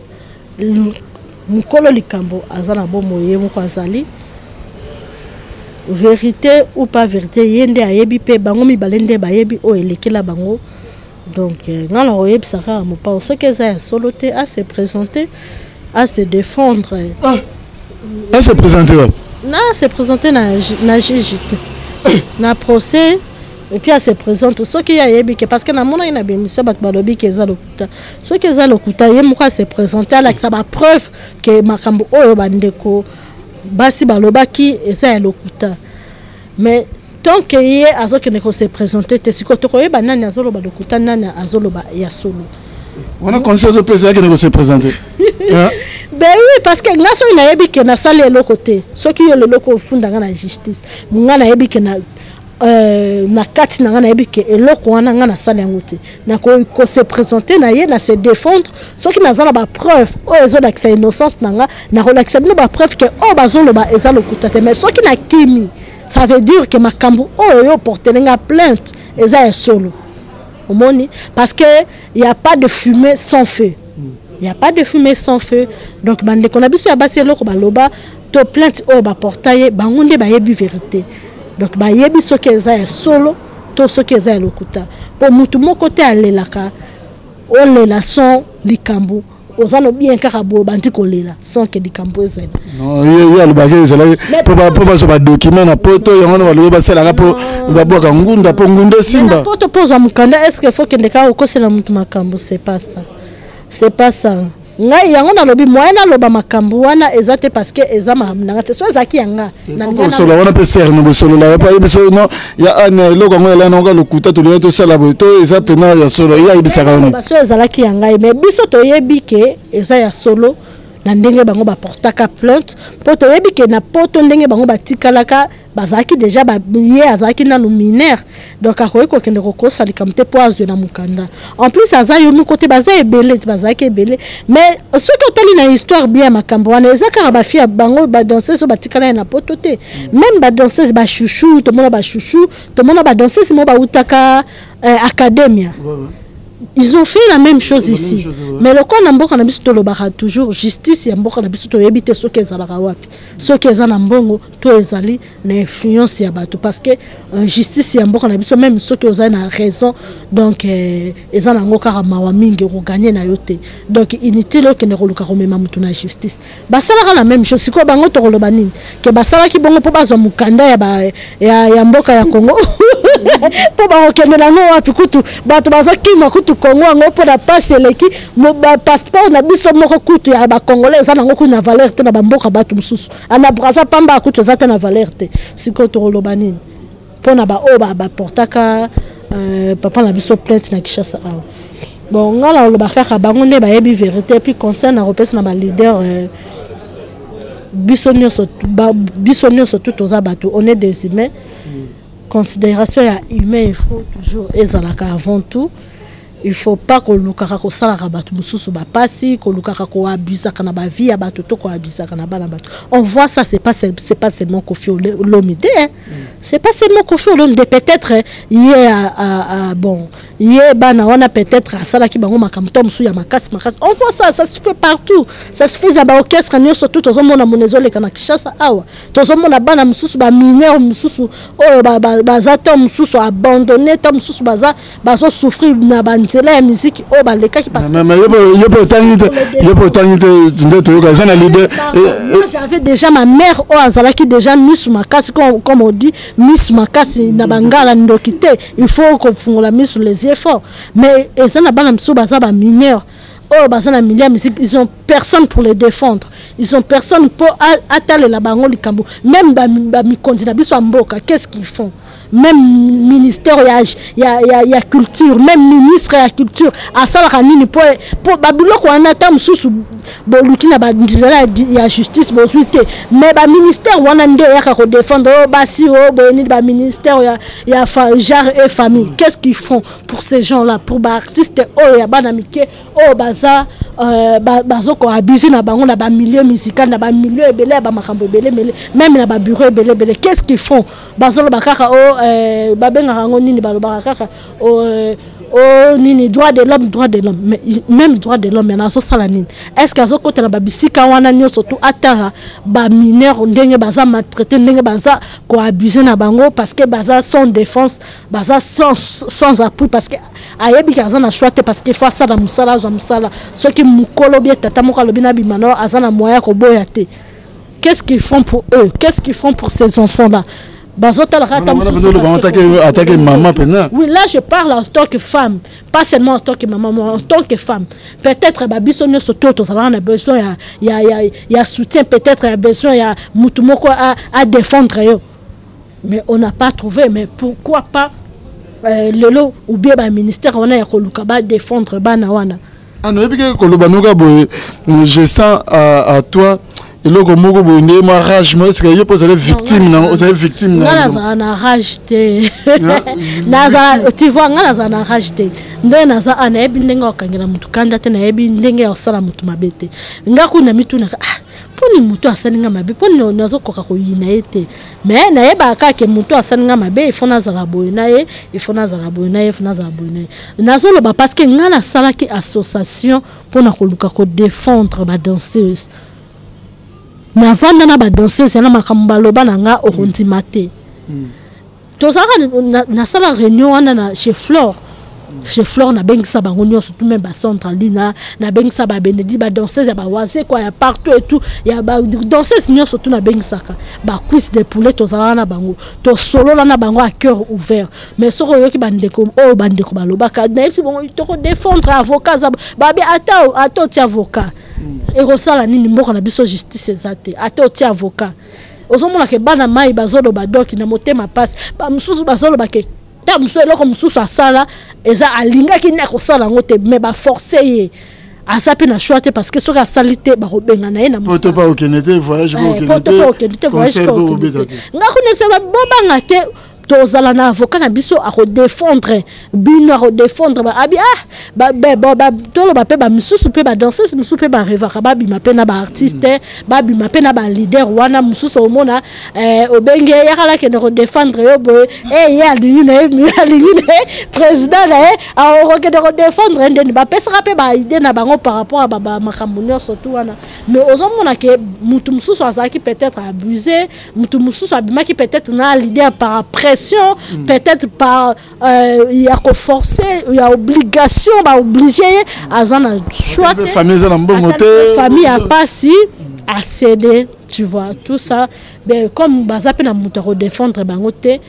mukolo likambo azala bomo ye moko azali vérité ou pas vérité yende ayebi pe bango mibale nde bayebi o elekela bango donc ngala ko yebisaka mo pa ce que ça solo te à se présenter à se défendre à se présenter na se présenter na juge na procès et puis à se présente ce qui a yebi que parce que na mona ina bien monsieur bat balobi que za lokuta ce que za lokuta ye moko se présenter avec ça ba preuve que makambo oyo bandeko basi balobaki eza lokuta mais tant que ye azoke ne ko se présenter te siko to koyeba nani azoloba lokuta nani azoloba ya solo on a conseil au PCA que ne se présenter. Ben oui, parce que nga so na yebi ke na sale le côté ce qui est le loko funda nga na justice nga na yebi ke na kati na nga na yebi ke eloko wana nga na sale ngote na ko se présenter na ye na se défendre ce qui na zala ba preuve o ezo da sa innocence na nga na relaxa bino ba preuve que o bazolo ba eza lokuta te mais ce qui na kimi ça veut dire que makambo o yo porter nga plainte eza solo omoni parce que il y a pas de fumée sans feu. Il n'y a pas de fumée sans feu. Donc, bande qu'on a biso ya basi eloko baloba to plainte o ba portaye bangonde ba yebi vérité. Donc ba yebi so ke za solo to so ke za lokuta. Pour mutu moko te alelaka o lela son likambo. Ozano bien karabo bandi kolela son ke likambo ezela. Non, il y a le bagage ezela pour pas so ba document na poto yango na baloba sala po ba boka ngunda po ngunda simba. Poto poza mukanda est-ce que faut que ndeka okosela mutu makambo c'est pas ça. C'est pas ça. Ngai yango na lobi moyena loba makambo wana ezate parce que ezama na te so ezaki yanga na ngana solo wana pe ser no solo la pa yebiso no ya ana loko ngo ela nonga lokuta to leo to sala boto eza pena ya solo ya yebisaka wana ba so ezalaki yanga mais biso to yebi ke eza ya solo na ndenge bango ba portaka plainte po to yebi ke na poto ndenge bango batikalaka bazaki déjà ba ye azaki na mineur donc akoyi ko kende ko kosa likamte po azwe na mukanda en plus azayo nu côté baza ebele bazaki ebele mais ce que tali na histoire bien makambo wana ezaka ba fia bango ba danser so batikala na poto te même ba danser ba chouchou to mona ba chouchou to mona ba danser mo ba utaka academia. Ils ont fait la même chose ici. Mais le quoi n'amboka na biso to lobaka toujours justice ya mboka na biso to yebite so ke ezalaka wapi. So ke ezana mbongo to ezali na influence ya bato parce que justice ya mboka na biso même so ke ozali na raison donc ezana ngo kaka mawa mingi ko gagner na yote. Donc inutile ke ne koluka ko mema mutu na justice. Basala la même chose siko bango to koloba nini ke basala ki bongo po bazwa mukanda ya mboka ya Congo. Po ba okende na no wapi kutu bato bazaki makutu Congo ngo po na passe leki mo ba passeport na biso moko kutu ya ba congolais za nango ku na valeur te na bamboka bato mususu ana braza pamba kutu za te na valeur te siko to loba nini po na ba o ba portaka papa na biso plainte na Kishasa awa bon ngala lo ba faire bango ne ba yebi vérité puis concerne na repès na ba leader bisonio so tout aux abato on est des humains. Considération ya humain il faut toujours ezalaka avant tout il faut pas que lukaka ko sala rabatu mususu ba pasi ko lukaka ko abuse kana ba vie ya bato to ko abuse kana ba na bato. On voit ça, c'est pas seulement Koffi Olomide, c'est pas seulement Koffi Olomide, peut-être bon bana on a peut-être sala ki bango makamto musu ya makasi. On voit ça se fait partout, ça se fait za ba orchestre nyo surtout tozo mona monezole kana Kishasa awa tozo mona bana mususu ba mineur mususu baza to mususu abandonné to mususu bazo souffrir na banzela ya musique baleka ki parce que j'avais déjà ma mère azalaki déjà Miss Makasi comme on dit Miss Makasi na bangala ndokite il faut qu'on fongola mis sur les efforts mais ezana bana mususu baza ba mineur bazana milieu musique ils ont personne pour les défendre, ils ont personne pour attaler la bango likambo même ba mikondina biso mboka qu'est-ce qu'ils font? Même ministère il y a culture, même ministre ya culture à salaka nini pour babiloko wana ta mususu bolukina ba ya justice bosuite mais ba ministère wana nde ya ko défendre basi boni ba ministère ya genre et famille. Qu'est-ce qu'ils font pour ces gens-là, pour ba artistes ya bana mike baza bazo ko abuser na bango na ba milieu musical na ba milieu ebele ba makambo ebele même na ba bureau ebele. Qu'est-ce qu'ils font? Bazo ba kaka babenga rango nini baloba kaka nini droit de l'homme mais même droit de l'homme na so sala nini? Est-ce que azo kotela babisika wana nyo surtout atara ba mineur ndenge baza maltraité ndenge baza ko abuser na bango parce que baza sans défense baza sans appui parce que ayebi kaza na choix parce que faut ça dans musala ce qui mukolo bi tata moko lobi na bimano azana moya ko boyate. Qu'est-ce qu'ils font pour eux? Qu'est-ce qu'ils font pour ces enfants-là? Oui, là je parle en tant que femme, pas seulement en tant que maman, mais en tant que femme. Peut-être babisonne surtout on a besoin il y a soutien, peut-être il y a besoin il y a mutumoko à défendre yo. Mais on n'a pas trouvé, mais pourquoi pas lelo ou bien ba ministère on a koluka ba défendre bana wana. Ah non, et puis je sens à toi. Et là, comme moi, rage, moi, est-ce que je peux être victime, non? Vous êtes victime, non? Non, rage, tu vois, on a rage. Ndé naza anaebi ndenga wakangela mutu kanda te naebi ndenge osala mutu mabete. Ngaku na mitu na poni mutu asalinga mabe poni nazo koka ko yina ete. Mais naeba kake mutu asalinga mabe ifona zala boy nae, ifona zala boy nae, ifona zala boy nae. Nazo loba parce que ngana sala ki association pona ko luka ko défendre ba danseuse. Na vanda na ba danseuse na makambo loba na nga orondimate. Tozaka na sala réunion wana na chez Flore. Chez Flore na bengisa bango nyonso tout même ba centralina na bengisa ba benedi ba danseuse ba waze quoi ya partout et tout ya ba danseuse nyonso tout na bengisa ka ba cuisse de poulet tozala na bango to solo na bango à cœur ouvert mais soko yoki bandeko bandeko balobaka na si bon to ko défendre avocat ba bi ata ti avocat et rosala nini mboka na biso justice ezate ata ti avocat ozomona ke bana mai bazolo ba doki na motema passe ba mususu bazolo ba ke ta mususu eloko mususu asala eza alinga ki na kosala ngote mais ba forcer asape na choix parce que soka salité ba robenga na ena mususu pas okenete voyage voyage ngako nesela bomba ngate tozala na avocat na biso a défendre bino a défendre abi tolo ba pe ba mususu pe ba danseuse mususu pe ba revaka ba bima pe na ba artiste ba bima pe na ba leader wana mususu omona obenge ya kala ke no défendre yo boy ya lingine président na a roke de défendre ndeni ba pesera pe ba idée na bango par rapport à ba makambo surtout wana mais ozomona ke mutu mususu azaki peut-être abusé mutu mususu abima ki peut-être na leader par après peut-être par il y a qu'on forcer il y a obligation bah obligé à zana choix famille a pas si à céder tu vois tout ça ben comme bazape na mutaro défendre bangote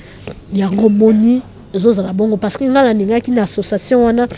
il y a ngomoni zoza la bongo parce que ngala ninga ki na association wana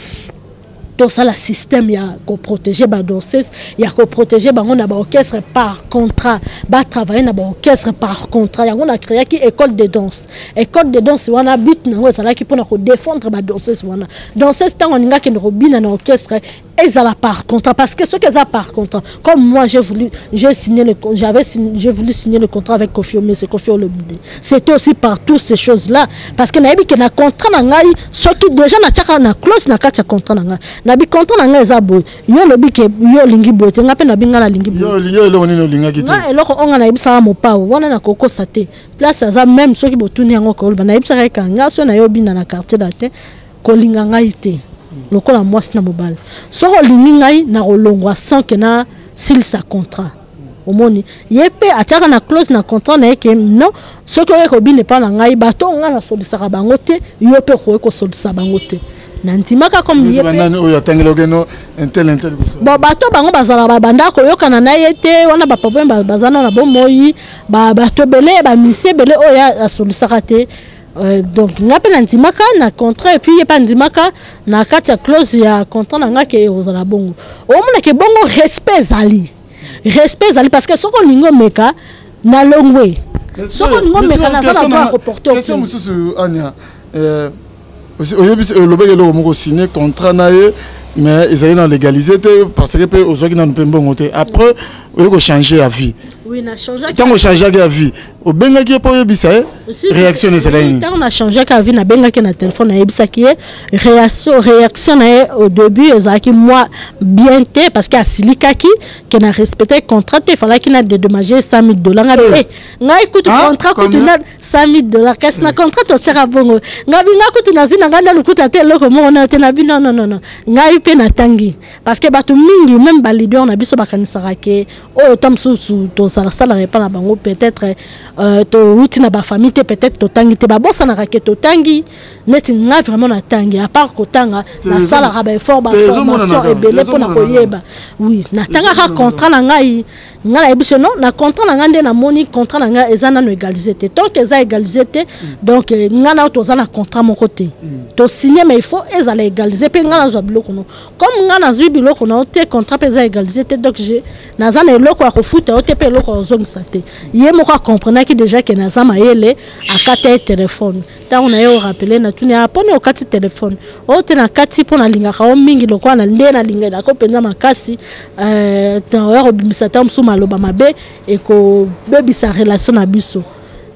tout ça le système ya ko protéger ba danseuse ya ko protéger bango na ba orchestre par contrat ba travailler na ba orchestre par contrat ya on a créé qui école de danse wana but na ngo sala ki pona ko défendre ba danseuse wana danseuse tant on nga ki robina na orchestre ezala par contrat parce que ce que ça par contrat comme moi j'ai voulu signer le contrat avec Kofi mais c'est Kofi Olomide c'était aussi par toutes ces choses là parce que nayebi que na contrat na ngai ce qui déjà na tchaka na clause na kati contrat na ngai na bi contrat na ngai eza boy yo lobi ke yo lingi boy te ngape na binga na lingi boy yo lo nino linga kite na eloko onga na yebisa mo pa wana na koko sate place za même ceux qui botuni yango ko ba na yebisa ka nga so na yo bina na quartier daté ko linga ngai te lokola mwasi na mobile soko lingi ngai na kolongwa sans que na s'il sa contrat omoni yepe ataka na clause na contrat na yeke non ce que ko bine pa na ngai bato nga na solisaka bango te yo pe ko solisa bango te nantimaka comme yepe nani oyo atangelo keno intel bon bato bango bazala babanda ko yokana na yete wana ba problème bazana na bomoyi bato belé ba misie belé oya asolisaka te donc ngape nantimaka na contrat et puis yepa ndimaka na kati ya clause ya contrat na nga ke ozala bongo omona ke bongo respect zali parce que soko lingo meka na longwe soko lingo meka na zala ba reporter question mususu anya oyebi lobeke lo moko signer contrat na ye mais ils allaient légaliser parce que peut aujourd'hui dans le bon côté après il faut changer la vie oui na changer tant on change la vie au benga qui pour yebisa réaction de cela tant on a changé la vie na benga qui na téléphone na yebisa qui réaction na au début ezaki moi bien té parce que asilika qui na respecté contrat il fallait qu'il na dédommager $100,000 ngabe nga écoute contrat que tu na $100,000 qu'est-ce na contrat to sera bongo ngabi nga kutu na zina nganda lukuta te loko mo na te na bi non nga pe na tangi parce que bato mingi même ba leader na biso bakanisaka ke o tamsusu to sala pas na bango peut-être to uti na ba famille peut-être to tangi te ba bossa na ke to tangi neti nga vraiment na tangi à part ko tanga na sala ka ba effort ba formation et belé pour na koyeba oui na tanga ka contrat na ngai ngala ebiso non na contrat na ngande na moni contrat na nga ezana no égaliser te tant que ça égaliser te donc ngana to zana contrat mon côté to signer mais il faut ezala égaliser pe ngana zo biloko no comme ngana zo biloko no te contrat pe za égaliser te donc j'ai nazana eloko ya kofuta o te pe eloko ozongisa te ye moko comprendre ki déjà que nazama yele akata téléphone ta on a yo rappeler na tuni apone o kati téléphone o te na kati pona linga ka o mingi lokwa na nde na linga da ko penza makasi ta o bimisa ta msu maloba mabe e ko bebisa relation na biso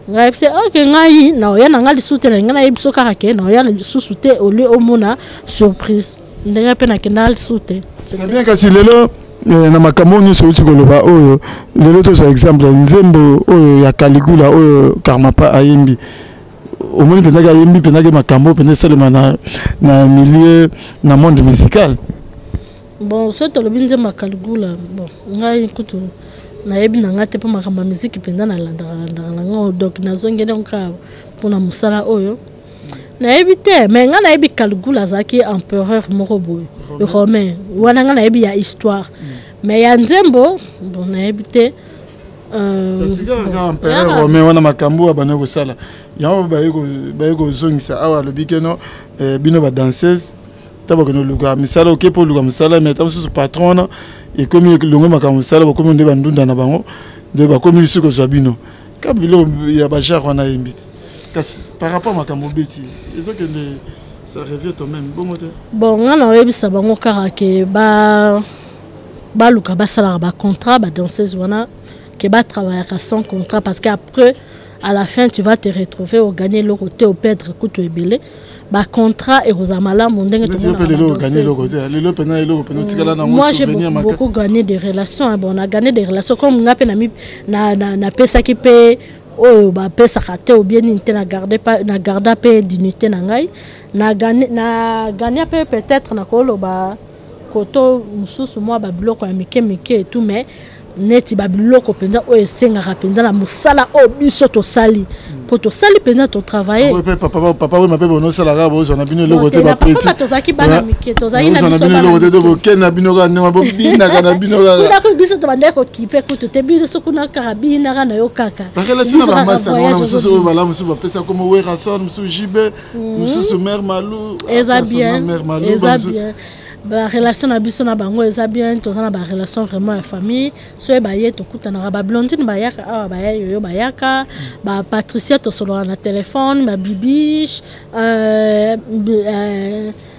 ngai se ok ngai na oya na ngali sutela ngana yebiso kaka ke na oya na susute au lieu au mona surprise ndenge pe na kenal sute c'est bien kasi lelo na makambo nyonso uti koloba oyo lelo to exemple nzembo oyo ya Caligula oyo Karmapa ayembi omoni mpenza ayembi mpenza makambo mpenza salema na milieu na monde musical bon so to lobi nzembo Caligula bon ngai kutu na yebi na ngate po makamba musique mpenza na landa ngo donc nazongene nka pona musala oyo na yebi te mais nga na yebi Caligula zaki empereur moko boy romain wana nga na yebi ya histoire mais ya nzembo bon na yebi te parce que empereur romain wana makambo abana ko sala yango bayeko zongisa awa lobike no bino ba danseuse tabako no luka misala okepo luka misala mais tamsu patron et comme longo makambo misala ba comme ndeba ndunda na bango de ba comme lisuko zabino kabilo ya ba jar wana yembi par rapport à makambo beti eso que ça revient toi même bon ngana oyebisa bango kaka ke ba luka ba sala ba contrat ba danseuse wana que ba travailler sans contrat parce qu'après à la fin tu vas te retrouver au gagner le côté au perdre coup to ebele ba contrat et rosamala mondenge to moi j'ai beaucoup gagné des relations hein, bon on a gagné des relations comme ngape na pesa ki pe oh ba pesa kate ou bien nité na garder pas na garder pe dignité na ngai na gagner peut-être na kolo ba koto mususu moi ba biloko ya mike et tout mais neti ba biloko penza o esenga penza la musala o biso to sali po to sali penza to travailler papa we mape bono sala ga bo zona bino logo te ba petit to zaki bana mike to zaki na zona bino logo te do kena bino ga no bo bina kana bino ga ko biso to bande ko kipe ko to te biso kuna karabina kana yo kaka ba relation na ba master na mususu o bala mususu ba pesa comme we rason mususu jibe mususu mère malou eza bien ba relation na biso na bango eza bien to na ba relation vraiment ya famille so ba ye to kutana ba blondine ba yaka awa ba yo ba yaka ba Patricia to solo na téléphone ba bibiche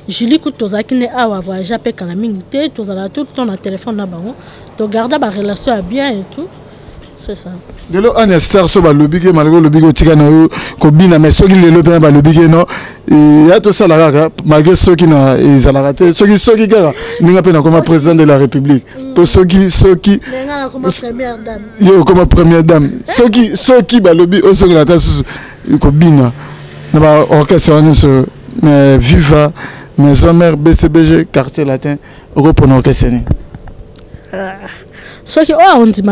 Julie Koutozaki ne a voyagé avec la minute, tout le temps na téléphone na bango, to garder ba relation bien et tout. C'est ça. De l'eau, un star sur le lobby, malgré le lobby, Kobina, mais ceux qui le lobby, le lobby, non, il y a tout ça là, malgré ceux qui n'ont pas raté, ceux qui gagnent, nous avons comme président de la République. Pour ceux qui, comme première dame, ceux qui, bah, lobby, ceux qui ont Kobina, n'a orchestre, mais Viva, Maison Mère, BCBG, quartier latin, pour l'orchestre. Ceux qui ont dit,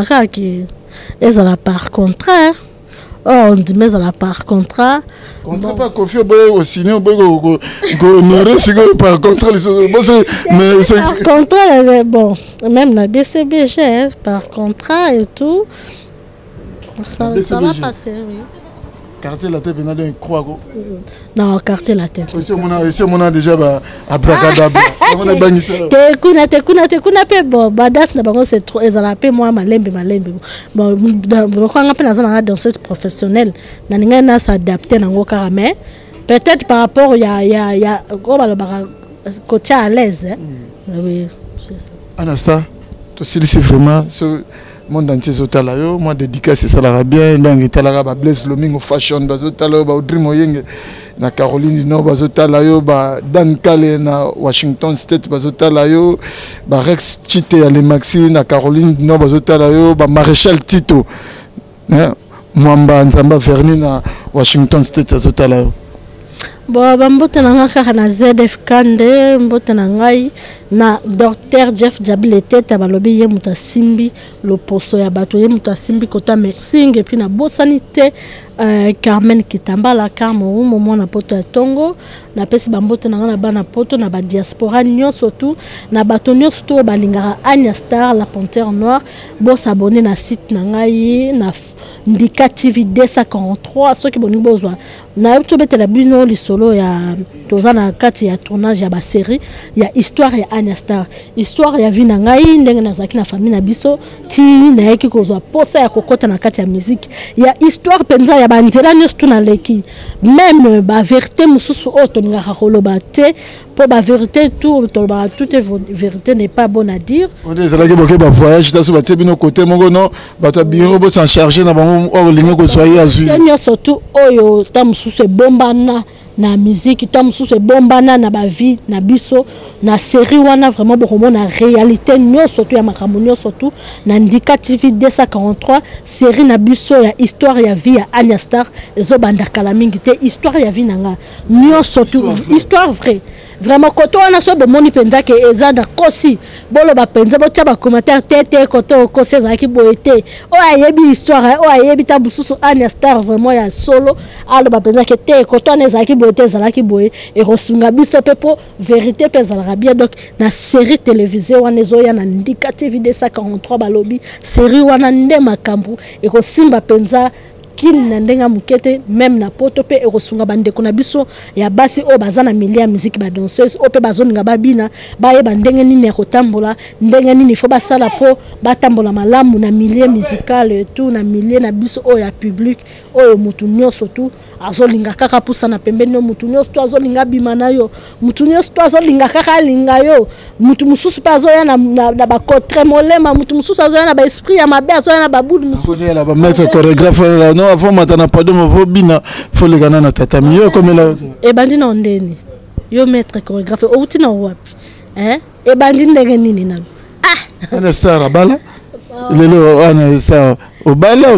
ils ont par contrat. On dit, mais elle a par contrat. Contrat pas confié au cinéma, par contrat. Mais par contrat, bon, même la BCBG, par contrat et tout. Ça va passer, oui. Quartier latin, il y a une croix. Non, quartier latin. Ici, on a déjà abracadabra. Tekuna pe bon, badas na bango c'est trop ezalape moi malembe. Bon, quand on appelle dans danseuse professionnelle, na ninga na s'adapter nango mais peut-être par rapport il y a côté à l'aise. Oui, c'est ça. Anasta, toi c'est vraiment monde entier zotala yo, moi dédicace ça la bien, langue talaka ba Blaise Lomingo fashion bazotala ba Dream Oyenge na Caroline du Nord bazotala yo ba Dan Kale na Washington State bazotala yo ba Rex Chite ale Maxi na Caroline du Nord bazotala yo ba Maréchal Tito Mwamba Nzamba Verni na Washington State bazotala yo. Bon, bambote na ngaka na ZF Kande, mbote na ngai na Dr Jeff Jabilete tabalobi ye muta simbi lo poso ya bato ye muta simbi kota Mersing et puis na bosanité Carmen Kitambala Carmo moment na poto ya Tongo na pesi bambote na ngana bana poto na ba diaspora nyonso tout na bato nyonso tout balingara Anya Star la Panthère Noire bo s'abonner na site na ngai na Ndika TV 243 ceux qui boni bozwa na youtube betela bino lisolo ya tozana kati ya tournage ya ba série ya histoire ya Anya Star histoire ya vina ngai ndenge nazaki na famille na biso ti na yeki kozwa posa ya kokota na kati ya musique ya histoire penza ya bandela nyonso na leki même ba vérité mususu oto ngaka koloba te pour la vérité toute vérité n'est pas bonne à dire. On est allé que voyage dans ce bateau bino côté mon non bateau bureau pour s'en charger na bango or ligne ko soyez azui. Seigneur surtout oyo tamsu se bombana na musique tamsu se bombana na ba vie na biso na série wana vraiment beaucoup na réalité nyo surtout ya makambo surtout na Ndika TV 243 série na biso ya histoire ya vie ya Anya Star ezo banda kala mingi te histoire ya vie nanga nyo surtout histoire vraie. Vraiment koto wana so bomoni penza ke ezanda kosi bolo ba penza bo tia ba commentaire tete koto kosi ezaki boete o ayebi histoire o ayebi tabususu Anya Star vraiment ya solo alo ba penza ke te koto wana ezaki boete ezalaki boye e rosunga biso pepo vérité pezala bien donc na série télévisée wana ezo ya na Ndika TV 243 balobi série wana nde makambu e rosimba penza kin na ndenga mukete même na poto pe erosunga bandeko na biso ya basi o bazana milia musique ba danseuse o pe bazoninga babina baye bandenge nini ya kotambola ndenge nini fo basala po batambola malamu na milieu musical et tout na milieu na biso o ya public o mutu nyonso tout azolinga kaka pusa na pembeni no mutu nyonso to azolinga bima na yo mutu nyonso to azolinga kaka linga yo mutu mususu pa azoya na ba kotremolema mutu mususu azoya na ba esprit ya mabe azoya na ba boule mususu la ba maître chorégraphe non avant matana pas de mo bina faut les gana na tatami yo comme là e bandi na ndeni yo maître chorégraphe o uti na wapi e bandi ndenge nini na Anya Star bala lelo Anya Star au bala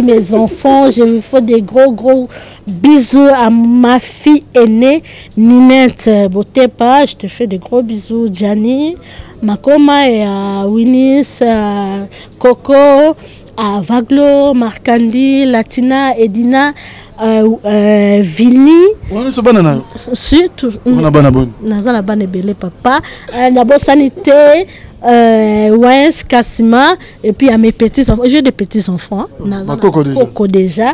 mes enfants, je vous fais des gros bisous à ma fille aînée Ninette Botepa, je te fais des gros bisous Gianni, Makoma et à Winnis, à Coco, à Vaglo, Marcandi, Latina, Edina, Vini. On est banana. Surtout. On a banabon. Nazala banebele papa. La bonne sanité. Wens Kassima et puis à mes petits enfants, j'ai des petits enfants Coco déjà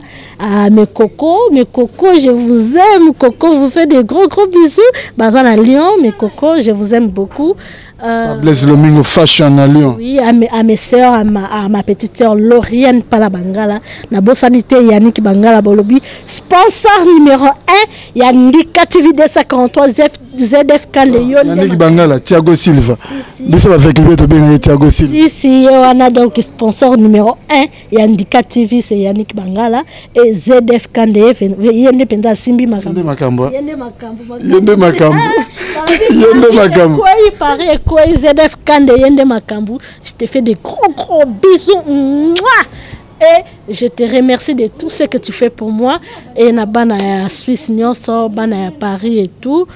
mes Coco je vous aime Coco vous fait des gros bisous Bazan à Lyon mes Coco je vous aime beaucoup Blaise Lomingo fashion à Lyon oui à mes sœurs à ma petite sœur Lauriane Palabangala na bonne sanité Yannick Bangala Bolobi sponsor numéro 1 ya Ndika TV 243 ZF Kandeyo Yannick Bangala Thiago Silva biso avec lui to bien Thiago Silva si wana donc sponsor numéro 1 ya Ndika TV c'est Yannick Bangala et ZF Kandeyo yende penza simbi makambo yende makambo quoi il paraît quoi ZF Kandeyo yende makambo je te fais des gros bisous. Mouah! Et je te remercie de tout ce que tu fais pour moi. Et na bana Suisse, Nyonso, bana Paris et tout.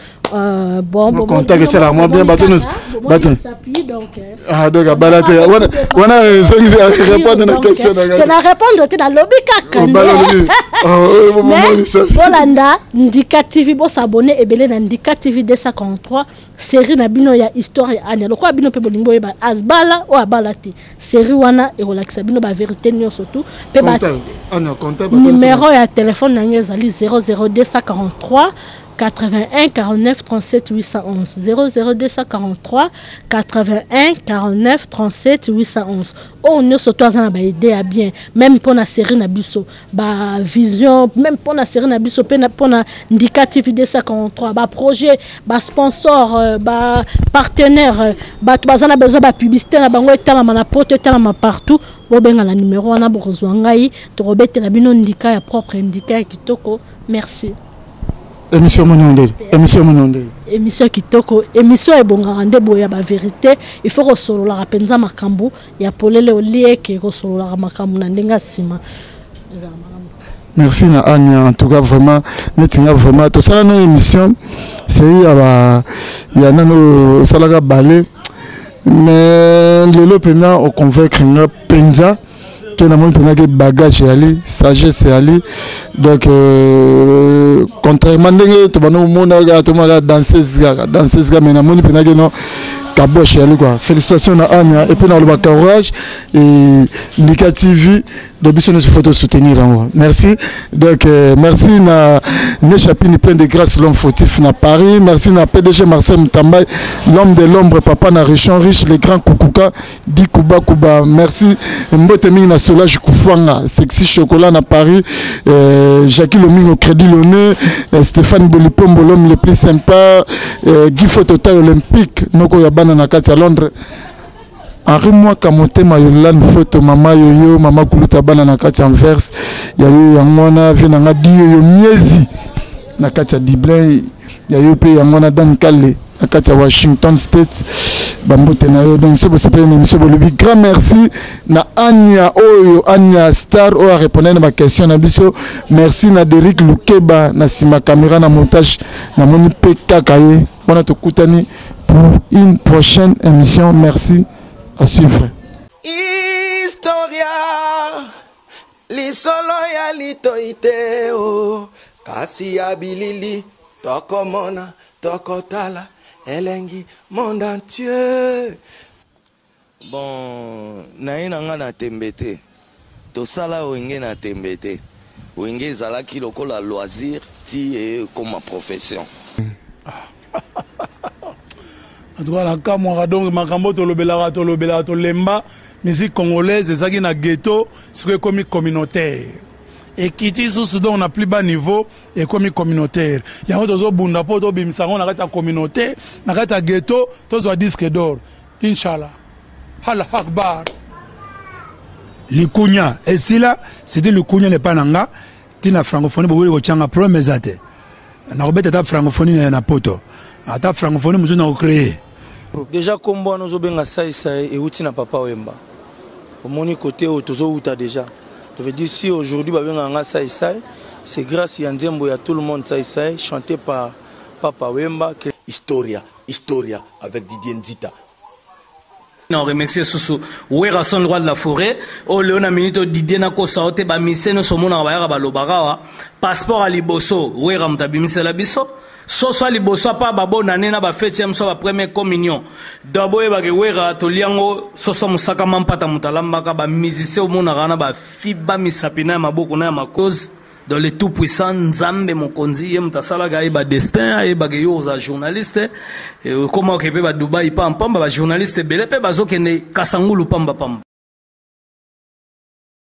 Bon, contact c'est là moi bien bateau donc donc balate on a répondre à la question tu na répondre tu na lobby kaka Bolanda Ndika TV bo s'abonner et belé na Ndika TV 243 série na bino ya histoire ya anya lokwa bino pe bolingo ba azbala o abalati série wana e relaxa bino ba vérité nyonso tout pe ba numéro ya téléphone na ngezali 00243 81 49 37 811 00243 81 49 37 811. On ne surtout à aider à bien même pour la série Nabiso ba vision même pour la série Nabiso pour la Ndika TV 243 ba projet ba sponsor ba partenaire ba bazana besoin ba publicité na bango etala na poto etala partout bo benga la numéro wana bozwa ngai to robete na bino Ndika ya propre Ndika ya kitoko. Merci. Émission kitoko émission ebonga nde boya ba vérité il faut resolo la penza makambu ya polele olie ke resolo la makambu na ndenga sima. Merci na Anya en tout cas vraiment netinga vraiment to sala no émission c'est ya nano sala balé mais lelo pena au convaincre nga penza que na mon pena que bagage ali sagesse ali donc contrairement ndenge to bano mona ga to mala danseuse ga mais na mon pena que non kaboche ali quoi. Félicitations à Anya et puis dans le courage et Ndika TV de biso nous photo soutenir en merci donc merci na Nechapini plein de grâce l'homme fautif na Paris, merci na PDG Marcel Mutambay l'homme de l'ombre papa na Richon riche le grand Kukuka di Kuba merci Mbote mingi na Solage Kufanga sexy chocolat na Paris Jackie Lomingo Crédit Lyonnais Stéphane Bolipombo l'homme le plus sympa Guy Photota olympique noko ya bana na kati à Londres Henri moi kamote mayolan photo mama yoyo mama kuluta bana na kati Anvers ya yo yangona vina nga dio yo miezi na kati Diblay ya yo pe yangona Dan Kale na kati Washington State bambote na yo donc c'est possible une émission bolobi grand merci na Anya oyo Anya Star o a répondre à ma question na biso merci na Derrick Lukeba na sima caméra na montage na moni pe kakaye on a to kutani pour une prochaine émission merci. À suivre. Historia li solo ya litoiteo kasi ya bilili tokomona tokotala elengi monde entier. Bon naina nga na tembete to sala wenge na tembete wenge zalaki lokola loisir ti comme profession. En tout cas, la Kamora donc Makambo tolobela tolemba musique congolaise et ça qui na ghetto c'est comme communautaire et qui dit sous on a plus bas niveau et comme communautaire il y a autres bunda po to bimsa on arrête communautaire na arrête ghetto to so disque d'or inchallah Allah akbar likunya et si là c'était le kunya n'est pas nanga tina francophonie bo ko changa promesate na robeta ta francophonie na poto ata francophonie muzo na créer déjà comme bon nous obenga ça et outi na papa Wemba au moni côté tozo outa déjà je veux dire si aujourd'hui babenga nga ça c'est grâce à Nzembo ya tout le monde ça chanté par papa Wemba que historia avec Didier Nzita. On remercie Soussou Ouera son roi de la forêt o leona minito Didier na ko saote ba miseno somona ba ya ba lobarawa passeport à liboso Ouera mtabimise la biso so soit liboso pa babo na nena ba fetième so ba première communion d'abord ba Ouera to liango so so musaka mampata mutalamba ka ba musicien omona kana ba fiba misapina maboko na makoz dans les tout puissants Nzambe Mokonzi yem tasala ga ba destin ay ba yo za journaliste comment que ba Dubai pam ba journaliste belé pe bazokende kasangulu pamba pamba